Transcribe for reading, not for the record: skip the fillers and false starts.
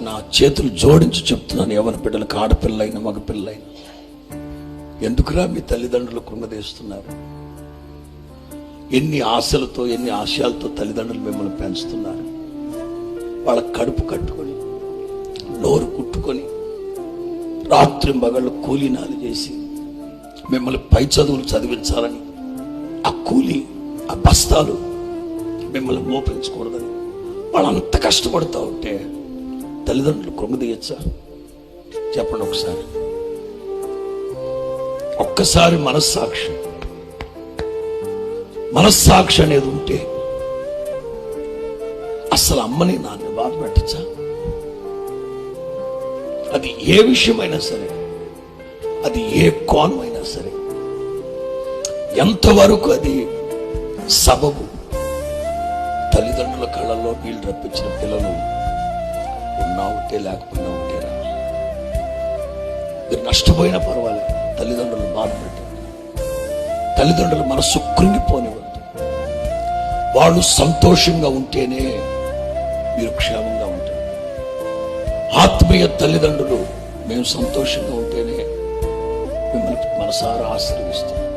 నా చేతులు జోడించి చెప్తున్నాను, యవన బిడ్డలకు, ఆడపిల్లైన మగపిల్లైన, ఎందుకురా మీ తల్లిదండ్రులు కృంగదీస్తున్నారు? ఎన్ని ఆశలతో, ఎన్ని ఆశయాలతో తల్లిదండ్రులు మిమ్మల్ని పెంచుతున్నారు. వాళ్ళ కడుపు కట్టుకొని, నోరు కుట్టుకొని, రాత్రి మగళ్ళు కూలీనాలు చేసి మిమ్మల్ని పై చదువులు చదివించాలని, ఆ కూలి, ఆ బస్తాలు మిమ్మల్ని మోపించకూడదని వాళ్ళంత కష్టపడుతూ ఉంటే తల్లిదండ్రులు కృంగదీయచ్చా? చెప్పండి ఒకసారి. ఒక్కసారి మనస్సాక్షి అనేది ఉంటే అసలు అమ్మని నాన్న బాధ పెట్టచ్చా? అది ఏ విషయమైనా సరే, అది ఏ కోణమైనా సరే, ఎంతవరకు అది సబబు. తల్లిదండ్రుల కళ్ళల్లో నీళ్లు రప్పించిన పిల్లలు ఉన్నా ఉంటే, లేకపోయినా ఉంటేరా. మీరు నష్టపోయినా పర్వాలేదు, తల్లిదండ్రులు బాధ పెట్టండి. తల్లిదండ్రులు మనసు కృంగిపోనివద్దు. వాళ్ళు సంతోషంగా ఉంటేనే మీరు క్షేమంగా ఉంటారు. ఆత్మీయ తల్లిదండ్రులు మేము సంతోషంగా ఉంటేనే మిమ్మల్ని మనసారా ఆశీర్వదిస్తారు.